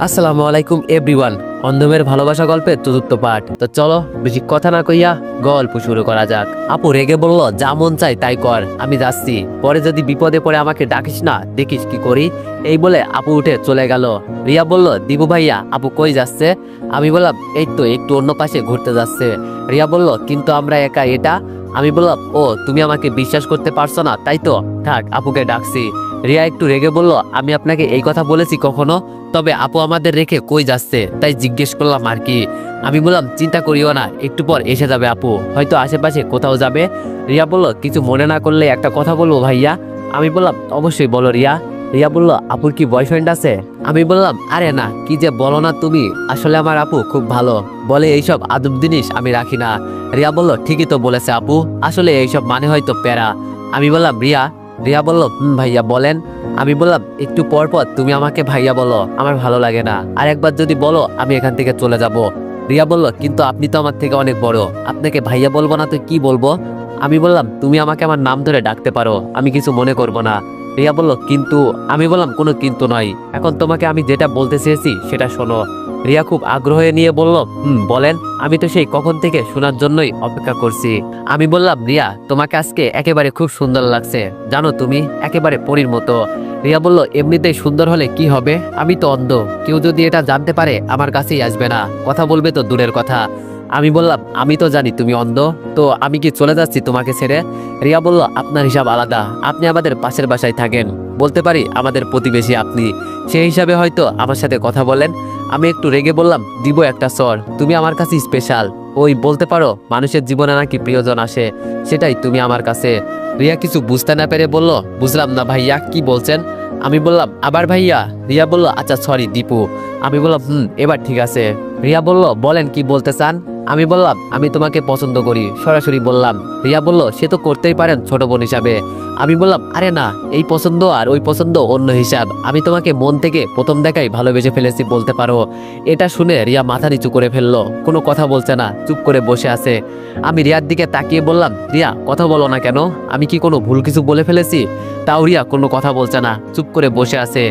আসসালামু আলাইকুম এভরিওয়ান। অন্ধমের ভালোবাসা গল্পের চতুর্থ পার্ট। তো চলো বেশি কথা না কইয়া গল্প শুরু করা যাক। আপু রেগে বলল, যা মন চাই তাই কর, আমি যাচ্ছি, পরে যদি বিপদে পড়ে আমাকে ডাকিস না, দেখিস কি করি। এই বলে আপু উঠে চলে গেল। রিয়া বলল, দিবু ভাইয়া আপু কই যাচ্ছে? আমি বললাম, এই তো একটু অন্য পাশে ঘুরতে যাচ্ছে। রিয়া বলল, কিন্তু আমরা একা এটা। আমি বললাম, ও তুমি আমাকে বিশ্বাস করতে পারছো না তাই তো, থাক আপুকে ডাকছি। রিয়া একটু রেগে বলল, আমি আপনাকে এই কথা বলেছি কখনো? তবে আপু আমাদের রেখে কই যাচ্ছে তাই জিজ্ঞেস করলাম আর কি। আমি বললাম, চিন্তা করিও না, একটু পর এসে যাবে আপু, হয়তো আশেপাশে কোথাও যাবে। রিয়া বলল, কিছু মনে না করলে একটা কথা বলবো ভাইয়া। আমি বললাম, অবশ্যই বলো রিয়া। রিয়া বলল, আপুর কি বয়ফ্রেন্ড আছে? আমি বললাম, আরে না, কি যে বলো না তুমি, আসলে আমার আপু খুব ভালো, বলে এইসব আদব জিনিস আমি রাখি না। রিয়া বলল, ঠিকই তো বলেছে আপু, আসলে এইসব মানে হয়তো প্যারা। আমি বললাম, রিয়া। রিয়া বলল, ভাইয়া বলেন। আমি বললাম, একটু পর পর তুমি আমাকে ভাইয়া বলো, আমার ভালো লাগে না, আর একবার যদি বলো আমি এখান থেকে চলে যাব। রিয়া বলল, কিন্তু আপনি তো আমার থেকে অনেক বড়, আপনাকে ভাইয়া বলবো না তো কি বলবো? আমি বললাম, তুমি আমাকে আমার নাম ধরে ডাকতে পারো, আমি কিছু মনে করব না। রিয়া বলল, কিন্তু। আমি বললাম, কোনো কিন্তু নয়, এখন তোমাকে আমি যেটা বলতে চেয়েছি সেটা শোনো। রিয়া খুব আগ্রহ নিয়ে বলল, বলেন, আমি তো সেই কখন থেকে শোনার জন্যই অপেক্ষা করছি। আমি বললাম, রিয়া তোমাকে আজকে একেবারে খুব সুন্দর লাগছে, জানো তুমি একেবারে পরীর মতো। রিয়া বলল, এমনিতেই সুন্দর হলে কি হবে, আমি তো অন্ধ, কেউ যদি এটা জানতে পারে আমার কাছেই আসবে না, কথা বলবে তো দূরের কথা। আমি বললাম, আমি তো জানি তুমি অন্ধ, তো আমি কি চলে যাচ্ছি তোমাকে ছেড়ে? রিয়া বলল, আপনার হিসাব আলাদা, আপনি আমাদের পাশের বাসায় থাকেন, বলতে পারি আমাদের প্রতিবেশী আপনি, সেই হিসাবে হয়তো আমার সাথে কথা বলেন। আমি একটু রেগে বললাম, দিব একটা সর, তুমি আমার কাছে স্পেশাল, ওই বলতে পারো মানুষের জীবনে নাকি প্রিয়জন আসে, সেটাই তুমি আমার কাছে। রিয়া কিছু বুঝতে না পেরে বলল, বুঝলাম না ভাইয়া, কি বলছেন? আমি বললাম, আবার ভাইয়া? রিয়া বলল, আচ্ছা সরি দীপু। আমি বললাম, এবার ঠিক আছে। রিয়া বলল, বলেন কি বলতে চান? আমি বললাম, আমি তোমাকে পছন্দ করি, সরাসরি বললাম। রিয়া বলল, সে তো করতেই পারেন ছোট বোন হিসাবে। আমি বললাম, আরে না, এই পছন্দ আর ওই পছন্দ অন্য হিসাব, আমি তোমাকে মন থেকে প্রথম দেখাই ভালোবেসে ফেলেছি বলতে পারো। এটা শুনে রিয়া মাথা নিচু করে ফেললো, কোনো কথা বলছে না, চুপ করে বসে আছে। আমি রিয়ার দিকে তাকিয়ে বললাম, রিয়া কথা বলো না কেন, আমি কি কোনো ভুল কিছু বলে ফেলেছি? তাও রিয়া কোনো কথা বলছে না, চুপ করে বসে আছে।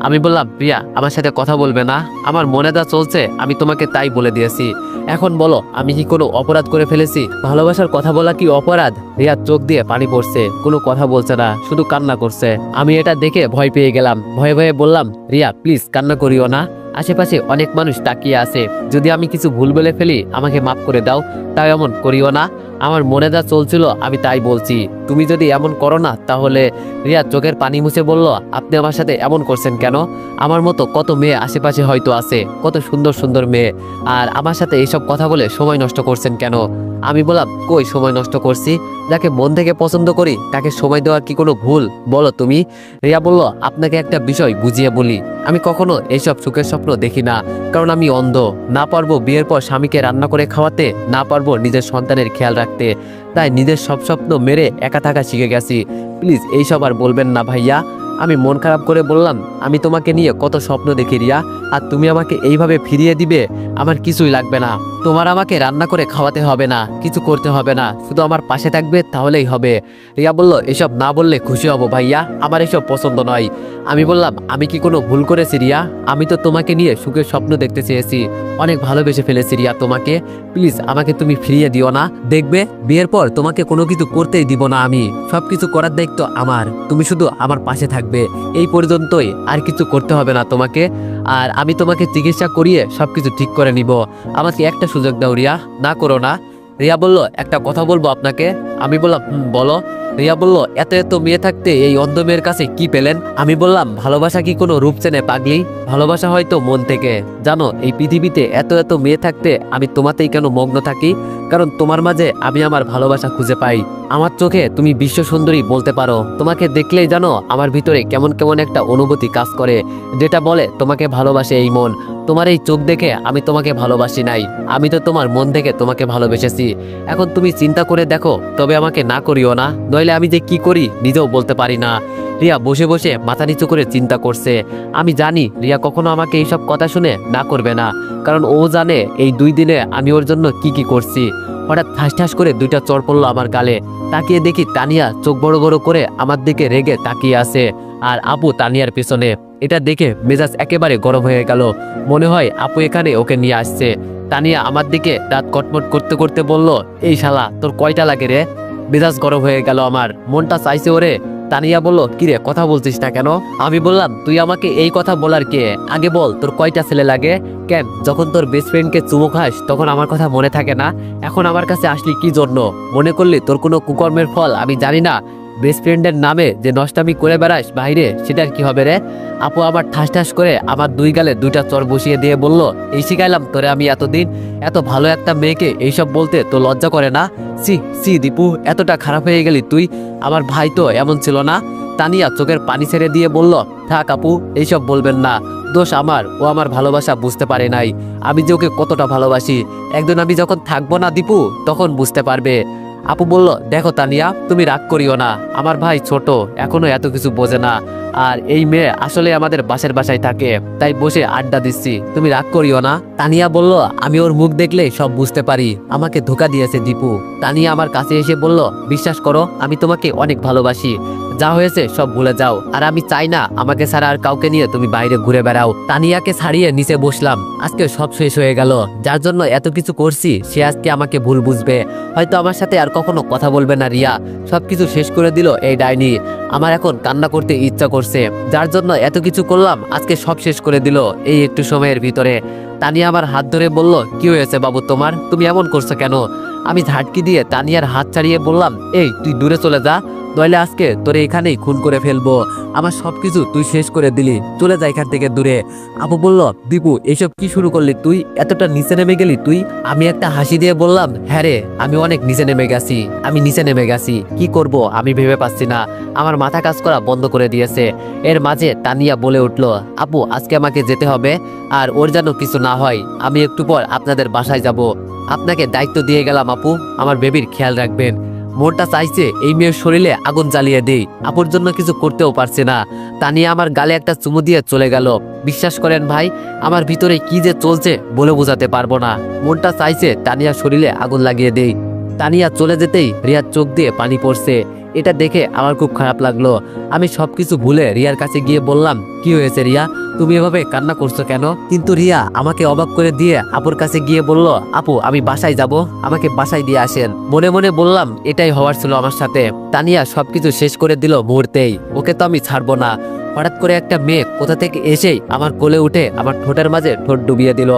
আমি বললাম, রিয়া আমার সাথে কথা বলবে না? আমার মনে যা চলছে আমি তোমাকে তাই বলে দিয়েছি, এখন বলো আমি কি কোনো অপরাধ করে ফেলেছি? ভালোবাসার কথা বলা কি অপরাধ? রিয়ার চোখ দিয়ে পানি পড়ছে, কোনো কথা বলছে না, শুধু কান্না করছে। আমি এটা দেখে ভয় পেয়ে গেলাম, ভয়ে ভয়ে বললাম, রিয়া প্লিজ কান্না করিও না, আশেপাশে অনেক মানুষ তাকিয়ে আছে, যদি আমি কিছু ভুল বলে ফেলি আমাকে মাফ করে দাও, তাই এমন করিও না, আমার মনে যা চলছিল আমি তাই বলছি, তুমি যদি এমন করো না তাহলে। রিয়া চোখের পানি মুছে বলল, আপনি আমার সাথে এমন করছেন কেন? আমার মতো কত মেয়ে আশেপাশে হয়তো আছে, কত সুন্দর সুন্দর মেয়ে, আর আমার সাথে এইসব কথা বলে সময় নষ্ট করছেন কেন? আমি বললাম, কই সময় নষ্ট করছি, যাকে মন থেকে পছন্দ করি তাকে সময় দেওয়ার কি কোনো ভুল বলো তুমি? রিয়া বলল, আপনাকে একটা বিষয় বুঝিয়ে বলি, আমি কখনো এইসব সুখের স্বপ্ন দেখি না, কারণ আমি অন্ধ, না পারবো বিয়ের পর স্বামীকে রান্না করে খাওয়াতে, না পারবো নিজের সন্তানের খেয়াল রাখতে, তাই নিজের সব স্বপ্ন মেরে একা থাকা শিখে গেছি, প্লিজ এইসব আর বলবেন না ভাইয়া। আমি মন খারাপ করে বললাম, আমি তোমাকে নিয়ে কত স্বপ্ন দেখি রিয়া, আর তুমি আমাকে এইভাবে ফিরিয়ে দিবে? আমার কিছুই লাগবে না, তোমার আমাকে রান্না করে খাওয়াতে হবে না, কিছু করতে হবে না, শুধু আমার পাশে থাকবে তাহলেই হবে। রিয়া বলল, এসব না বললে খুশি হব ভাইয়া, আমার এসব পছন্দ নয়। আমি বললাম, আমি কি কোনো ভুল করেছি রিয়া? আমি তো তোমাকে নিয়ে সুখের স্বপ্ন দেখতে চেয়েছি, অনেক ভালোবেসে ফেলেছি রিয়া তোমাকে, প্লিজ আমাকে তুমি ফিরিয়ে দিও না, দেখবে বিয়ের পর তোমাকে কোনো কিছু করতেই দিব না, আমি সবকিছু করার দায়িত্ব আমার, তুমি শুধু আমার পাশে থাকবে, এই পর্যন্তই, আর কিছু করতে হবে না তোমাকে, আর আমি তোমাকে চিকিৎসা করিয়ে সবকিছু ঠিক করে নিব, আমাকে একটা সুযোগ দাও রিয়া, না করো না। রিয়া বলল, একটা কথা বলবো আপনাকে? আমি বললাম, বলো। রিয়া বলল, এত এত মেয়ে থাকতে এই অন্ধ মেয়ের কাছে কি পেলেন? আমি বললাম, ভালোবাসা কি কোনো রূপ চেনে পাগলি, ভালোবাসা হয়তো মন থেকে, জানো এই পৃথিবীতে এত এত মেয়ে থাকতে আমি তোমাতেই কেন মগ্ন থাকি, কারণ তোমার মাঝে আমি আমার ভালোবাসা খুঁজে পাই, আমার চোখে তুমি বিশ্ব সুন্দরী বলতে পারো, তোমাকে দেখলেই জানো আমার ভিতরে কেমন কেমন একটা অনুভূতি কাজ করে, যেটা বলে তোমাকে ভালোবাসে এই মন, তোমার এই চোখ দেখে আমি তোমাকে ভালোবাসি নাই, আমি তো তোমার মন থেকে তোমাকে ভালোবেসেছি, এখন তুমি চিন্তা করে দেখো, তবে আমাকে না করিও না, নইলে আমি যে কি করি নিজেও বলতে পারি না। রিয়া বসে বসে মাথা নিচু করে চিন্তা করছে, আমি জানি রিয়া কখনো আমাকে এইসব কথা শুনে না করবে না, কারণ ও জানে এই 2 দিনে আমি ওর জন্য কি কি করছি, ও হঠাৎ ঠাস ঠাস করে দুইটা চড় পড়লো আমার গালে। তাকিয়ে দেখি তানিয়া চোখ বড় বড় করে আমার দিকে রেগে তাকিয়ে আছে, আর আপু তানিয়ার পেছনে। এটা দেখে মেজাজ একেবারে গরম হয়ে গেল। মনে হয় আপু এখানে ওকে নিয়ে আসছে। তানিয়া আমার দিকে দাঁত কটমট করতে করতে বলল, এই শালা তোর কয়টা লাগে রে? মেজাজ গরম হয়ে গেল আমার, মনটা চাইছে ওরে। তানিয়া বলল, কিরে কথা বলছিস না কেন? আমি বললাম, তুই আমাকে এই কথা বলার কে? আগে বল তোর কয়টা ছেলে লাগে? কেন যখন তোর বেস্ট ফ্রেন্ডকে চুমু খাস তখন আমার কথা মনে থাকে না? এখন আমার কাছে আসলি কি জন্য? মনে করলি তোর কোনো কুকর্মের ফল আমি জানি না? বেস্ট ফ্রেন্ডের নামে যে নষ্টামি করে বেড়াস বাইরে, সেটার কি হবে রে? আপু আবার ঠাস ঠাস করে আমার দুই গালে দুইটা চর বসিয়ে দিয়ে বলল, এই শিখাইলাম তোরে আমি এতদিন? এত ভালো একটা মেয়েকে এইসব বলতে তো লজ্জা করে না? সি সি দীপু, এতটা খারাপ হয়ে গেলি তুই? আমার ভাই তো এমন ছিল না। তানিয়া চোখের পানি ছেড়ে দিয়ে বলল, থাক আপু, এইসব বলবেন না। দোষ আমার, ও আমার ভালোবাসা বুঝতে পারে নাই। আমি যে ওকে কতটা ভালোবাসি, একদিন আমি যখন থাকবো না দীপু, তখন বুঝতে পারবে। আপু বলল, দেখো তানিয়া, তুমি রাগ করিও না। আমার ভাই ছোট, এখনো এত কিছু বোঝে না। আর এই মেয়ে আসলে আমাদের বাসার বাসায় থাকে, তাই বসে আড্ডা দিচ্ছি, তুমি রাগ করিও না। তানিয়া বলল, আমি ওর মুখ দেখলে সব বুঝতে পারি। আমাকে ধোকা দিয়েছে দীপু। তানিয়া আমার কাছে এসে বলল, বিশ্বাস করো, আমি তোমাকে অনেক ভালোবাসি। যা হয়েছে সব ভুলে যাও, আর আমি চাই না আমাকে ছাড়া আর কাউকে নিয়ে তুমি বাইরে ঘুরে বেড়াও। তানিয়াকে ছাড়িয়ে নিচে বসলাম। আজকে সব শেষ হয়ে গেল। যার জন্য এত কিছু করছি সে আজকে আমাকে ভুল বুঝবে, হয়তো আমার সাথে আর কখনো কথা বলবে না। রিয়া সবকিছু শেষ করে দিল এই ডাইনি। আমার এখন কান্না করতে ইচ্ছা করছে। যার জন্য এত কিছু করলাম, আজকে সব শেষ করে দিল এই একটু সময়ের ভিতরে। তানিয়া আমার হাত ধরে বলল, কি হয়েছে বাবু তোমার? তুমি এমন করছো কেন? আমি ঝাটকি দিয়ে তানিয়ার হাত ছাড়িয়ে বললাম, এই তুই দূরে চলে যা, নইলে আজকে তোরে এখানেই খুন করে ফেলবো। আমার সবকিছু তুই শেষ করে দিলি, চলে যা এখান থেকে দূরে। আপু বলল, দীপু এসব কি শুরু করলি তুই? এতটা নিচে নেমে গেলি তুই? আমি একটা হাসি দিয়ে বললাম, হ্যাঁ রে, আমি অনেক নিচে নেমে গেছি। আমি নিচে নেমে গেছি, কি করব আমি ভেবে পাচ্ছি না। আমার মাথা কাজ করা বন্ধ করে দিয়েছে। এর মাঝে তানিয়া বলে উঠলো, আপু আজকে আমাকে যেতে হবে, আর ওর যেন কিছু না হয়। আমি একটু পর আপনাদের বাসায় যাব। আপনাকে দায়িত্ব দিয়ে গেলাম আপু, আমার বেবির খেয়াল রাখবেন। মনটা চাইছে এই মেয়ের শরীরে আগুন জ্বালিয়ে দেই, আপুর জন্য কিছু করতেও পারছে না। তানিয়া আমার গালে একটা চুমু দিয়ে চলে গেল। বিশ্বাস করেন ভাই, আমার ভিতরে কি যে চলছে বলে বোঝাতে পারবো না। মনটা চাইছে তানিয়ার শরীরে আগুন লাগিয়ে দেই। তানিয়া চলে যেতেই রিয়ার চোখ দিয়ে পানি পড়ছে। এটা দেখে আমার খুব খারাপ লাগলো। আমি সবকিছু ভুলে রিয়ার কাছে গিয়ে বললাম, কি হয়েছে রিয়া, তুমি এভাবে কান্না করছো কেন? কিন্তু রিয়া আমাকে অবাক করে দিয়ে আপুর কাছে গিয়ে বলল, আপু আমি বাসায় যাব, আমাকে বাসায় দিয়ে আসেন। মনে মনে বললাম, এটাই হওয়ার ছিল আমার সাথে। তানিয়া সবকিছু শেষ করে দিল মুহূর্তেই। ওকে তো আমি ছাড়বো না। হঠাৎ করে একটা মেয়ে কোথা থেকে এসেই আমার কোলে উঠে আমার ঠোঁটের মাঝে ঠোঁট ডুবিয়ে দিল।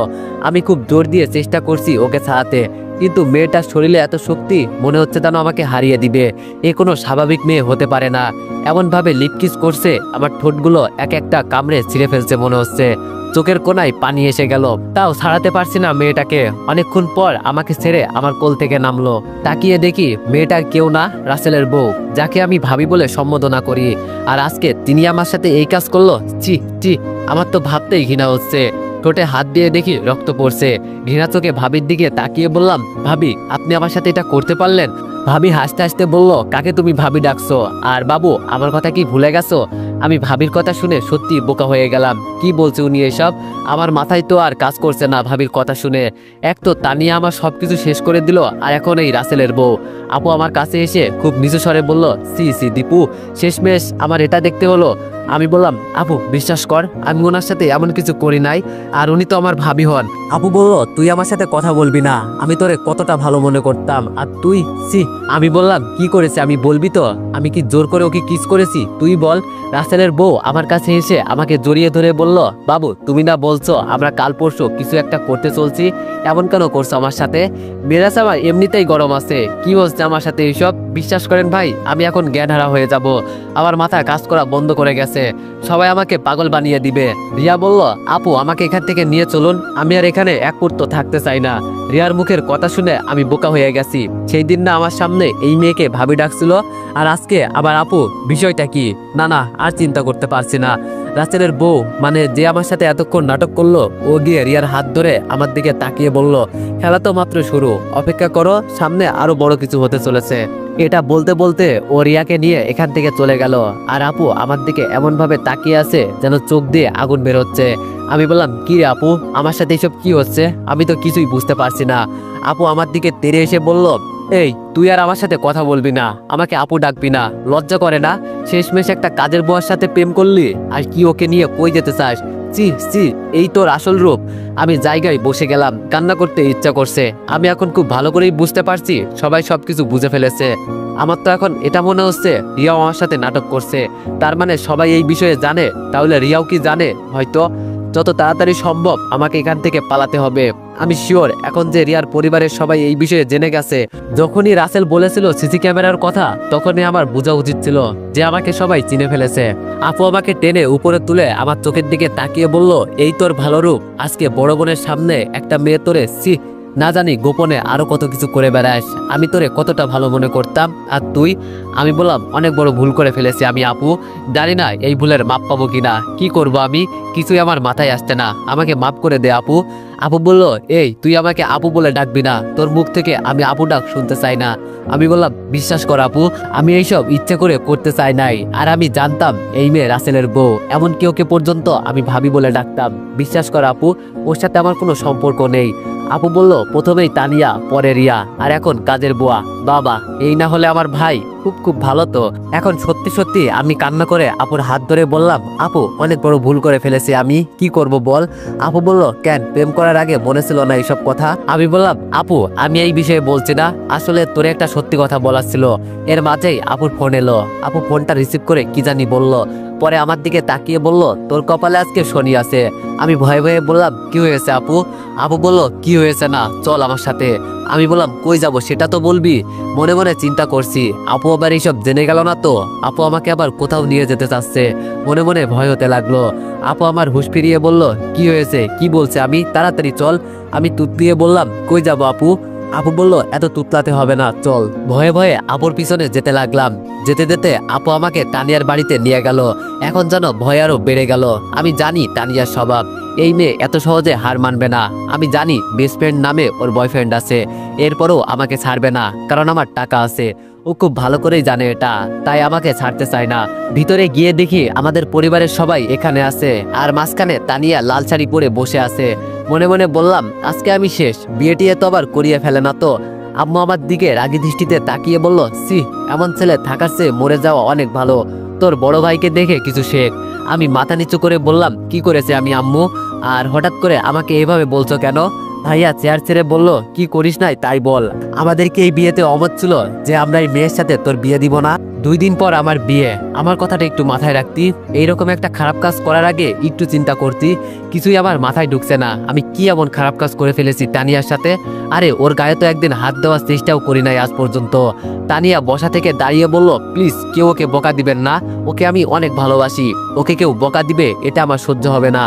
আমি খুব জোর দিয়ে চেষ্টা করছি ওকে ছাড়াতে, কিন্তু মেয়েটার শরীরে এত শক্তি, মনে হচ্ছে যেন আমাকে হারিয়ে দিবে। এ কোনো স্বাভাবিক মেয়ে হতে পারে না। এমনভাবে লিপকিস করছে, আমার ঠোঁটগুলো এক একটা কামড়ে ছিঁড়ে ফেলছে মনে হচ্ছে। চোখের কোনায় পানি এসে গেল, তাও ছাড়াতে পারছি না মেয়েটাকে। অনেকক্ষণ পর আমাকে ছেড়ে আমার কোল থেকে নামলো। তাকিয়ে দেখি মেয়েটার কেউ না, রাসেলের বউ, যাকে আমি ভাবি বলে সম্বোধনা করি। আর আজকে তিনি আমার সাথে এই কাজ করলো। চি চি, আমার তো ভাবতেই ঘৃণা হচ্ছে। ঠোঁটে হাত দিয়ে দেখি রক্ত পড়ছে। ঘৃণা চোখে ভাবির দিকে তাকিয়ে বললাম, ভাবি আপনি আমার সাথে এটা করতে পারলেন? ভাবি হাসতে হাসতে বলল, কাকে তুমি ভাবি ডাকছো? আর বাবু আমার কথা কি ভুলে গেছো? আমি ভাবির কথা শুনে সত্যি বোকা হয়ে গেলাম। কি বলছে উনি এসব? আমার মাথায় তো আর কাজ করছে না ভাবির কথা শুনে। এক তো তানিয়া আমার সবকিছু শেষ করে দিল, আর এখন এই রাসেলের বউ। আপু আমার কাছে এসে খুব নিচু স্বরে বলল, সি সি দীপু, শেষমেশ আমার এটা দেখতে হলো। আমি বললাম, আপু বিশ্বাস কর, আমি ওনার সাথে এমন কিছু করি নাই, আর উনি তো আমার ভাবি হন। আপু বলল, তুই আমার সাথে কথা বলবি না? আমি তোরে কতটা ভালো মনে করতাম, আর তুই সি। আমি বললাম, কি করেছে আমি বলবি তো? আমি কি জোর করে ওকে কিস করেছি? তুই বল। রাসেলের বউ আমার কাছে এসে আমাকে জড়িয়ে ধরে বলল, বাবু তুমি না বলছো আমরা কাল পরশু কিছু একটা করতে চলছি, এমন কেন করছো আমার সাথে? মেরাজ আমার এমনিতেই গরম আছে, কি হচ্ছে আমার সাথে এইসব? বিশ্বাস করেন ভাই, আমি এখন জ্ঞানহারা হয়ে যাব। আমার মাথা কাজ করা বন্ধ করে গেছে, সবাই আমাকে পাগল বানিয়ে দিবে। রিয়া বলল, আপু আমাকে এখান থেকে নিয়ে চলুন, আমি আর এখানে এক মুহূর্ত থাকতে চাই না। রিয়ার মুখের কথা শুনে আমি বোকা হয়ে গেছি। সেই দিন না আমার সামনে এই মেয়েকে ভাবি ডাকছিল, আর আজকে আবার আপু। বিষয়টা কি? না না, আর চিন্তা করতে পারছি না। রাসেলের বউ মানে যে আমার সাথে এতক্ষণ নাটক করলো, ও গিয়ে রিয়ার হাত ধরে আমার দিকে তাকিয়ে বলল, খেলা তো মাত্র শুরু, অপেক্ষা করো, সামনে আরো বড় কিছু হতে চলেছে। এটা বলতে বলতে ও রিয়াকে নিয়ে এখান থেকে চলে গেল। আর আপু আমার দিকে এমন ভাবে তাকিয়ে আছে যেন চোখ দিয়ে আগুন বেরোচ্ছে। আমি বললাম, কি রে আপু, আমার সাথে এসব কি হচ্ছে? আমি তো কিছুই বুঝতে পারছি না। আপু আমার দিকে তেড়ে এসে বলল, এই তুই আর আমার সাথে কথা বলবি না, আমাকে আপু ডাকবি না, লজ্জা করে না? শেষমেশ একটা কাজের বুয়ার সাথে প্রেম করলি, আর কি ওকে নিয়ে কই যেতে চাস? চি চি, এই তোর আসল রূপ। আমি জায়গায় বসে গেলাম, কান্না করতে ইচ্ছা করছে। আমি এখন খুব ভালো করেই বুঝতে পারছি সবাই সবকিছু বুঝে ফেলেছে। আমার তো এখন এটা মনে হচ্ছে রিয়াও আমার সাথে নাটক করছে। তার মানে সবাই এই বিষয়ে জানে, তাহলে রিয়াও কি জানে? হয়তো। যত তাড়াতাড়ি সম্ভব আমাকে এখান থেকে পালাতে হবে। আমি শিওর এখন যে রিয়ার পরিবারের সবাই এই বিষয়ে জেনে গেছে। যখনই রাসেল বলেছিল সিসি ক্যামেরার কথা, তখনই আমার বোঝা উচিত ছিল যে আমাকে সবাই চিনে ফেলেছে। আপু আমাকে টেনে উপরে তুলে আমার চোখের দিকে তাকিয়ে বলল, এই তোর ভালো রূপ, আজকে বড় বোনের সামনে একটা মেয়ে তোরে না জানি গোপনে আরো কত কিছু করে বেড়াস। আমি তোরে কতটা ভালো মনে করতাম, আর তুই? আমি বললাম, অনেক বড় ভুল করে ফেলেছি আমি আপু, জানি না এই ভুলের মাপ পাবো কিনা। কি করব আমি, কিছুই আমার মাথায় আসছে না, আমাকে মাফ করে দে আপু। আপু বলল, এই তুই আমাকে আপু বলে ডাকবি না, তোর মুখ থেকে আমি আপু ডাক শুনতে চাই না। আমি বললাম, বিশ্বাস কর আপু, আমি এইসব ইচ্ছে করে করতে চাই নাই। আর আমি জানতাম এই মেয়ে রাসেলের বউ, এমনকি ওকে পর্যন্ত আমি ভাবি বলে ডাকতাম। বিশ্বাস কর আপু, ওর সাথে আমার কোনো সম্পর্ক নেই। আপু বলল, প্রথমেই তানিয়া, পরে রিয়া, আর এখন কাজের বুয়া। বাবা, এই না হলে আমার ভাই খুব খুব ভালো তো। এখন সত্যি সত্যি আমি কান্না করে আপুর হাত ধরে বললাম, আপু অনেক বড় ভুল করে ফেলেছি আমি, কি করব বল? আপু বলল, কেন, প্রেম করার আগে মনে ছিল না এইসব কথা? আমি বললাম, আপু আমি এই বিষয়ে বলছি না, আসলে তোরে একটা সত্যি কথা বলার ছিল। এর মাঝেই আপুর ফোন এলো। আপু ফোনটা রিসিভ করে কি জানি বলল, পরে আমার দিকে তাকিয়ে বলল, তোর কপালে আজকে শনি আছে। আমি ভয়ে ভয়ে বললাম, কি হয়েছে আপু? আপু বলল, কি হয়েছে না, চল আমার সাথে। আমি বললাম, কই যাব সেটা তো বলবি। মনে মনে চিন্তা করছি, আপু আবার এইসব জেনে গেল না তো, আপু আমাকে আবার কোথাও নিয়ে যেতে চাচ্ছে। মনে মনে ভয় হতে লাগলো। আপু আমার হুঁশ ফিরিয়ে বলল, কি হয়েছে, কি বলছে? আমি তাড়াতাড়ি চল। আমি তুতলিয়ে বললাম, কই যাব আপু? আপু বলল, এত তুতলাতে হবে না, চল। ভয়ে ভয়ে আপুর পিছনে যেতে লাগলাম। যেতে যেতে আপু আমাকে তানিয়ার বাড়িতে নিয়ে গেল। এখন যেন ভয় আরো বেড়ে গেল। আমি জানি তানিয়ার স্বভাব, এই মেয়ে এত সহজে হার মানবে না। আমি জানি বেস্ট ফ্রেন্ড নামে ওর বয়ফ্রেন্ড আছে, এরপরও আমাকে ছাড়বে না, কারণ আমার টাকা আছে। ও খুব ভালো করেই জানে এটা, তাই আমাকে ছাড়তে চায় না। ভিতরে গিয়ে দেখি আমাদের পরিবারের সবাই এখানে আছে, আর মাঝখানে তানিয়া লাল শাড়ি পরে বসে আছে। মনে মনে বললাম, আজকে আমি শেষ, বিয়েটিয়ে তো আবার করিয়ে ফেলে না তো? আম্মু আমার দিকে রাগী দৃষ্টিতে তাকিয়ে বলল, সি, এমন ছেলে থাকার চেয়ে মরে যাওয়া অনেক ভালো, তোর বড় ভাইকে দেখে কিছু শেখ। আমি মাথা নিচু করে বললাম, কি করেছে আমি আম্মু? আর হঠাৎ করে আমাকে এইভাবে বলছো কেন? ভাইয়া চেয়ার ছেড়ে বলল, কি করিস নাই তাই বল। আমাদেরকে এই বিয়েতে অমত ছিল যে আমরা এই মেয়ের সাথে তোর বিয়ে দিব না। 2 দিন পর আমার বিয়ে, আমার কথাটা একটু মাথায় রাখতি। এইরকম একটা খারাপ কাজ করার আগে একটু চিন্তা করতি। কিছুই আমার মাথায় ঢুকছে না, আমি কি এমন খারাপ কাজ করে ফেলেছি তানিয়ার সাথে? আরে ওর গায়ে তো একদিন হাত দেওয়ার চেষ্টাও করি নাই আজ পর্যন্ত। তানিয়া বসা থেকে দাঁড়িয়ে বলল, প্লিজ কেউ ওকে বকা দিবেন না, ওকে আমি অনেক ভালোবাসি, ওকে কেউ বকা দিবে এটা আমার সহ্য হবে না।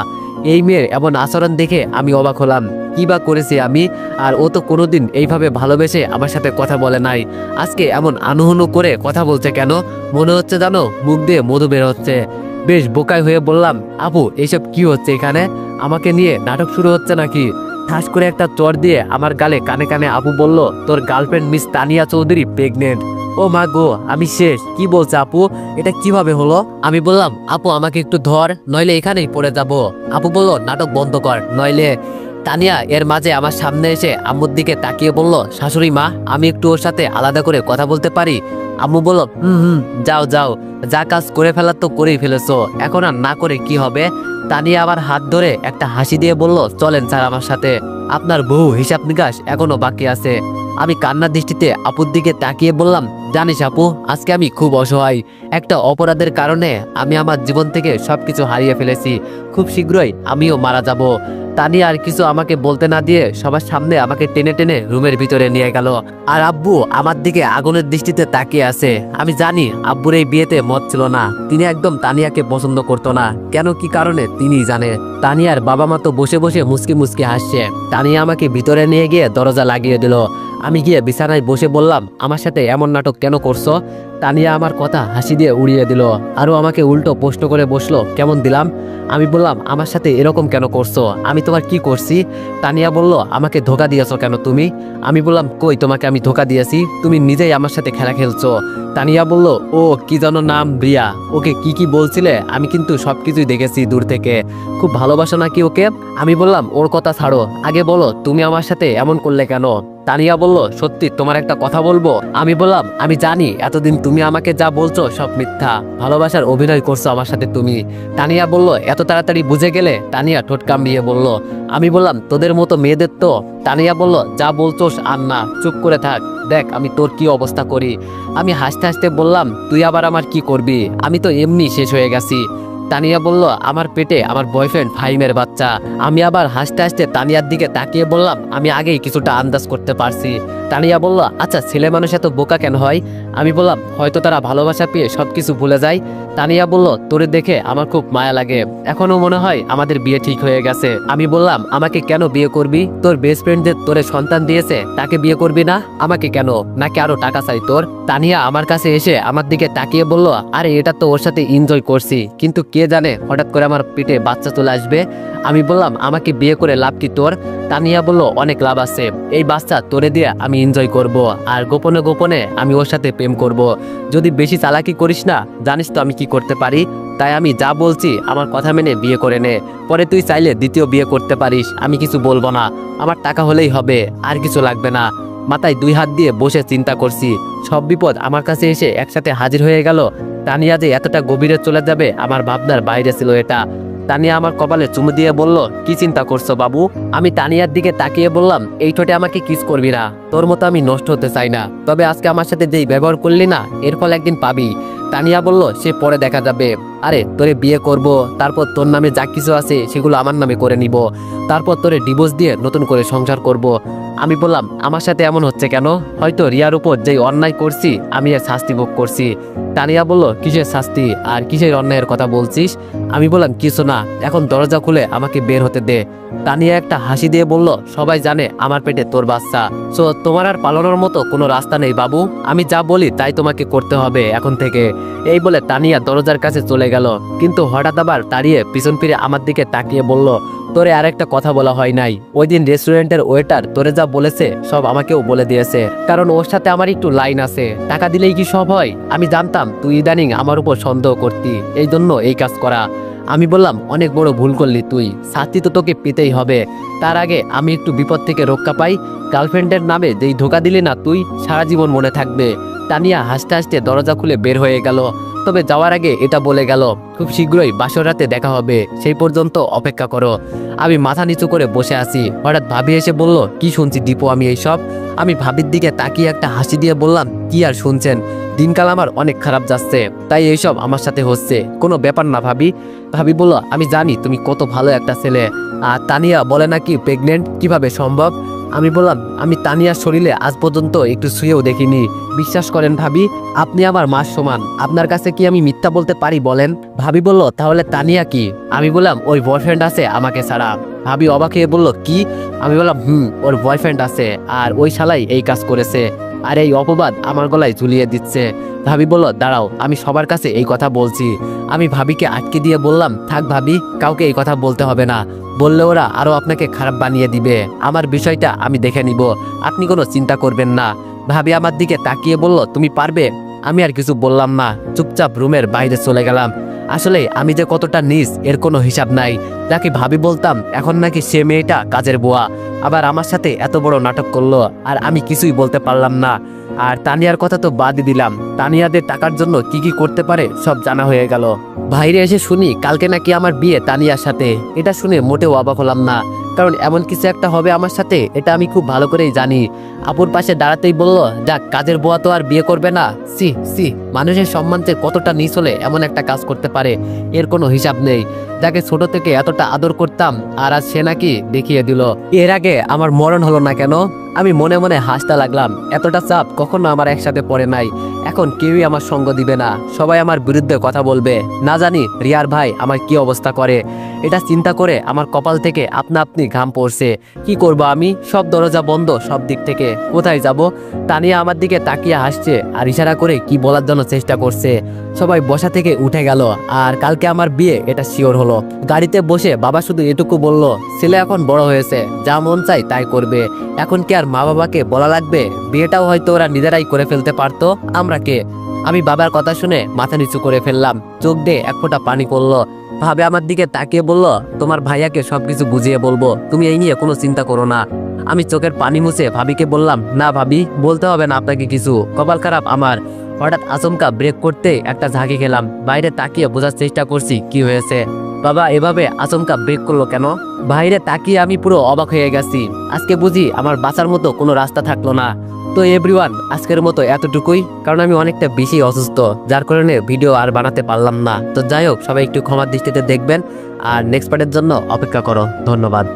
এই মেয়ের এমন আচরণ দেখে আমি অবাক হলাম, কি বা করেছি আমি? আর ও তো কোনোদিন এইভাবে ভালোবেসে আমার সাথে কথা বলে নাই, আজকে এমন আনুহুনু করে কথা বলছে কেন? মনে হচ্ছে জানো মুখ দিয়ে মধু বের হচ্ছে। বেশ বোকাই হয়ে বললাম, আপু এইসব কি হচ্ছে এখানে? আমাকে নিয়ে নাটক শুরু হচ্ছে নাকি? ঠাস করে একটা চড় দিয়ে আমার গালে কানে কানে আপু বলল, তোর girlfriend miss Tania Chowdhury pregnant. ও মা গো, আমি শেষ। কি বলছে আপু, এটা কিভাবে হলো? আমি বললাম, আপু আমাকে একটু ধর, নইলে এখানেই পড়ে যাব। আপু বলল, নাটক বন্ধ কর নইলে। তানিয়া এর মাঝে আমার সামনে এসে আম্মুর দিকে তাকিয়ে বলল, শাশুড়ি মা, আমি একটু ওর সাথে আলাদা করে কথা বলতে পারি? আম্মু বলল, যাও যাও, যা কাজ করে ফেলার তো করেই ফেলেছো, এখন আর না করে কি হবে? তানিয়া আমার হাত ধরে একটা হাসি দিয়ে বলল, চলেন স্যার আমার সাথে, আপনার বহু হিসাব নিকাশ এখনো বাকি আছে। আমি কান্নার দৃষ্টিতে আপুর দিকে তাকিয়ে বললাম, জানিস আপু, আজকে আমি খুব অসহায়। একটা অপরাধের কারণে আমি আমার জীবন থেকে সবকিছু হারিয়ে ফেলেছি। খুব শীঘ্রই আমিও মারা যাব। তানিয়া আর কিছু আমাকে বলতে না দিয়ে সবার সামনে আমাকে টেনে টেনে রুমের ভিতরে নিয়ে গেল। আর আব্বু আমার দিকে আগুনের দৃষ্টিতে তাকিয়ে আছে। আমি জানি আব্বুর এই বিয়েতে মত ছিল না, তিনি একদম তানিয়াকে পছন্দ করতো না। কেন, কি কারণে তিনিই জানে। তানিয়ার বাবা মা তো বসে বসে মুচকি মুচকি হাসছে। তানিয়া আমাকে ভিতরে নিয়ে গিয়ে দরজা লাগিয়ে দিল। আমি গিয়ে বিছানায় বসে বললাম, আমার সাথে এমন নাটক কেন করছো? তানিয়া আমার কথা হাসি দিয়ে উড়িয়ে দিল, আরও আমাকে উল্টো প্রশ্ন করে বসলো, কেমন দিলাম? আমি বললাম, আমার সাথে এরকম কেন করছো? আমি তোমার কি করছি? তানিয়া বলল, আমাকে ধোকা দিয়েছো কেন তুমি? আমি বললাম, কই তোমাকে আমি ধোকা দিয়েছি? তুমি নিজেই আমার সাথে খেলা খেলছো। তানিয়া বলল, ও কি যেন নাম, রিয়া। ওকে কি কি বলছিলে? আমি কিন্তু সবকিছুই দেখেছি দূর থেকে। খুব ভালোবাসো নাকি ওকে? আমি বললাম, ওর কথা ছাড়ো, আগে বলো তুমি আমার সাথে এমন করলে কেন? তানিয়া বলল, সত্যি তোমার একটা কথা বলবো? আমি বললাম, আমি জানি এতদিন তুমি আমাকে যা বলছো সব মিথ্যা, ভালোবাসার অভিনয় করছো আমার সাথে তুমি। তানিয়া বলল, এত তাড়াতাড়ি বুঝে গেলে? তানিয়া ঠোঁট কামড়িয়ে বলল। আমি বললাম, তোদের মতো মেয়েদের তো। তানিয়া বলল, যা বলছোস আর না, চুপ করে থাক, দেখ আমি তোর কি অবস্থা করি। আমি হাসতে হাসতে বললাম, তুই আবার আমার কি করবি? আমি তো এমনি শেষ হয়ে গেছি। তানিয়া বলল, আমার পেটে আমার বয়ফ্রেন্ড ফাহিমের বাচ্চা। আমি আবার হাসতে হাসতে তানিয়ার দিকে তাকিয়ে বললাম, আমি আগেই কিছুটা আন্দাজ করতে পারছি। তানিয়া বলল, আচ্ছা ছেলে মানুষ এত বোকা কেন হয়? আমি বললাম, হয়তো তারা ভালোবাসা পেয়ে সবকিছু ভুলে যায়। তানিয়া বলল, তোরে দেখে আমার খুব মায়া লাগে, এখনো মনে হয় আমাদের বিয়ে ঠিক হয়ে গেছে। আমি বললাম, আমাকে কেন বিয়ে করবি? তোর বেস্ট ফ্রেন্ড যে তোরে সন্তান দিয়েছে তাকে বিয়ে করবি না? আমাকে কেন? নাকি আরো টাকা চাই তোর? তানিয়া আমার কাছে এসে আমার দিকে তাকিয়ে বলল, আরে এটা তো ওর সাথে এনজয় করছি, কিন্তু কে জানে হঠাৎ করে আমার পেটে বাচ্চা চলে আসবে। আমি বললাম, আমাকে বিয়ে করে লাভ কি তোর? তানিয়া বলল, অনেক লাভ আছে, এই বাচ্চা তোরে দিয়ে আমি এনজয় করব, আর গোপনে গোপনে আমি ওর সাথে প্রেম করব। যদি বেশি চালাকি করিস না, জানিস তো আমি কি করতে পারি। তাই আমি যা বলছি আমার কথা মেনে বিয়ে করে নে, পরে তুই চাইলে দ্বিতীয় বিয়ে করতে পারিস, আমি কিছু বলবো না। আমার টাকা হলেই হবে, আর কিছু লাগবে না। মাথায় 2 হাত দিয়ে বসে চিন্তা করছি, সব বিপদ আমার কাছে এসে একসাথে হাজির হয়ে গেল। তানিয়া যে এতটা গভীরে চলে যাবে আমার ভাবনার বাইরে ছিল এটা। তানিয়া আমার কপালে চুমু দিয়ে বলল, কি চিন্তা করছো বাবু? আমি তানিয়ার দিকে তাকিয়ে বললাম, এই ঠোঁটে আমাকে কিস করবি না, তোর মতো আমি নষ্ট হতে চাই না, তবে আজকে আমার সাথে যেই ব্যবহার করলি না, এর ফল একদিন পাবি। তানিয়া বলল, সে পরে দেখা যাবে। আরে তোরে বিয়ে করব, তারপর তোর নামে যা কিছু আছে সেগুলো আমার নামে করে নিব, তারপর তোরে ডিভোর্স দিয়ে নতুন করে সংসার করব। আমি বললাম, আমার সাথে এমন হচ্ছে কেন? হয়তো রিয়ার উপর যেই অন্যায় করছি আমি এর শাস্তি ভোগ করছি। তানিয়া বলল, কিসের শাস্তি আর কিসের অন্যায়ের কথা বলছিস? আমি বললাম, কিছু না, এখন দরজা খুলে আমাকে বের হতে দে। তানিয়া একটা হাসি দিয়ে বলল, সবাই জানে আমার পেটে তোর বাচ্চা, সো তোমার আর পালানোর মতো কোনো রাস্তা নেই বাবু, আমি যা বলি তাই তোমাকে করতে হবে এখন থেকে। এই বলে তানিয়া দরজার কাছে চলে গেল, কিন্তু হঠাৎ আবার দাঁড়িয়ে পিছন ফিরে আমার দিকে তাকিয়ে বলল, তোরে আরেকটা কথা বলা হয় নাই, ওই দিন রেস্টুরেন্টের ওয়েটার তোরে যা বলেছে সব আমাকেও বলে দিয়েছে, কারণ ওর সাথে আমার একটু লাইন আছে, টাকা দিলেই কি সব হয়? আমি জানতাম তুই ইদানিং আমার উপর সন্দেহ করতি, এই জন্য এই কাজ করা। আমি বললাম, অনেক বড় ভুল করলি তুই, শাস্তি তো তোকে পেতেই হবে। তার আগে আমি একটু বিপদ থেকে রক্ষা পাই। গার্লফ্রেন্ডের নামে যেই ধোকা দিলি না তুই, সারা জীবন মনে থাকবে। তানিয়া হাসতে হাসতে দরজা খুলে বের হয়ে গেল, তবে যাওয়ার আগে এটা বলে গেল, খুব শীঘ্রই বাসর রাতে দেখা হবে, সেই পর্যন্ত অপেক্ষা করো। আমি মাথা নিচু করে বসে আছি, হঠাৎ ভাবি এসে বলল, কি শুনছি দীপু আমি এইসব? আমি ভাবির দিকে তাকিয়ে একটা হাসি দিয়ে বললাম, কি আর শুনছেন, দিনকাল আমার অনেক খারাপ যাচ্ছে, তাই এইসব আমার সাথে হচ্ছে, কোনো ব্যাপার না ভাবি। ভাবি বলল, আমি জানি তুমি কত ভালো একটা ছেলে, আর তানিয়া বলে নাকি প্রেগনেন্ট, কিভাবে সম্ভব? আমি বললাম, আমি তানিয়ার শরীরে আজ পর্যন্ত একটু শুয়েও দেখিনি, বিশ্বাস করেন ভাবি, আপনি আমার মার সমান, আপনার কাছে কি আমি মিথ্যা বলতে পারি বলেন? ভাবি বলল, তাহলে তানিয়া কি? আমি বললাম, ওই বয়ফ্রেন্ড আছে আমাকে ছাড়া। ভাবি অবাক হয়ে বলল, কি? আমি বললাম, ওর বয়ফ্রেন্ড আছে, আর ওই শালাই এই কাজ করেছে, আর এই অপবাদ আমার গলায় ঝুলিয়ে দিচ্ছে। ভাবি বলল, দাঁড়াও, আমি সবার কাছে এই কথা বলছি। আমি ভাবিকে আটকে দিয়ে বললাম, থাক ভাবি, কাউকে এই কথা বলতে হবে না, বললে ওরা আরো আপনাকে খারাপ বানিয়ে দিবে, আমার বিষয়টা আমি দেখে নিব, আপনি কোনো চিন্তা করবেন না। ভাবি আমার দিকে তাকিয়ে বলল, তুমি পারবে? আমি আর কিছু বললাম না, চুপচাপ রুমের বাইরে চলে গেলাম। আসলে আমি যে কতটা নিচ এর কোনো হিসাব নাই, যাকে ভাবি বলতাম এখন নাকি সে মেয়েটা কাজের বুয়া, আবার আমার সাথে এত বড় নাটক করলো, আর আমি কিছুই বলতে পারলাম না। আর তানিয়ার কথা তো বাদই দিলাম, তানিয়াদের টাকার জন্য কি কি করতে পারে সব জানা হয়ে গেল। বাইরে এসে শুনি কালকে নাকি আমার বিয়ে তানিয়ার সাথে, এটা শুনে মোটেও অবাক হলাম না, কারণ এমন কিছু একটা হবে আমার সাথে এটা আমি খুব ভালো করেই জানি। আপুর পাশে দাঁড়াতেই বলল, যাক, কাজের বুয়া তো আর বিয়ে করবে না। সি সি, মানুষের সম্মান যে কতটা নিচ হলে এমন একটা কাজ করতে পারে এর কোনো হিসাব নেই। যাকে ছোট থেকে এতটা আদর করতাম, আর আজ সে নাকি দেখিয়ে দিল। এর আগে আমার মরণ হলো না কেন? আমি মনে মনে হাসতে লাগলাম, এতটা চাপ কখনো আমার একসাথে পড়ে নাই। এখন কেউই আমার সঙ্গ দিবে না, সবাই আমার বিরুদ্ধে কথা বলবে, না জানি রিয়ার ভাই আমার কি অবস্থা করে। এটা চিন্তা করে আমার কপাল থেকে আপনা আপনি ঘাম পড়ছে। কি করব আমি? সব দরজা বন্ধ সব দিক থেকে, কোথায় যাব? তানিয়া আমার দিকে তাকিয়ে হাসছে আর ইশারা করে কি বলার জন্য চেষ্টা করছে। সবাই বসা থেকে উঠে গেল আর কালকে আমার বিয়ে এটা শিওর হলো। গাড়িতে বসে বাবা শুধু এটুকু বলল, ছেলে এখন বড় হয়েছে, যা মন চাই তাই করবে। এখন কি আর মা বাবাকে বলা লাগবে? বিয়েটাও হয়তো ওরা নিজেরাই করে ফেলতে পারতো, আমরা কে? আমি বাবার কথা শুনে মাথা নিচু করে ফেললাম, চোখ দিয়ে এক ফোঁটা পানি পড়লো। ভাবে আমার দিকে তাকিয়ে বলল, তোমার ভাইয়াকে সবকিছু বুঝিয়ে বলবো, তুমি এই নিয়ে কোনো চিন্তা করো না। আমি চোখের পানি মুছে ভাবিকে বললাম, না ভাবি, বলতে হবে না আপনাকে কিছু, কপাল খারাপ আমার। হঠাৎ আচমকা ব্রেক করতে একটা ঝাঁকি খেলাম, বাইরে তাকিয়ে বোঝার চেষ্টা করছি কি হয়েছে। বাবা এভাবে আচমকা ব্রেক করলো কেন? বাইরে তাকিয়ে আমি পুরো অবাক হয়ে গেছি। আজকে বুঝি আমার বাঁচার মতো কোনো রাস্তা থাকলো না। তো এভরিওয়ান, আজকের মতো এতটুকুই, কারণ আমি অনেকটা বেশি অসুস্থ, যার কারণে ভিডিও আর বানাতে পারলাম না। তো যাই হোক, সবাই একটু ক্ষমার দৃষ্টিতে দেখবেন আর নেক্সট পার্টের জন্য অপেক্ষা করো। ধন্যবাদ।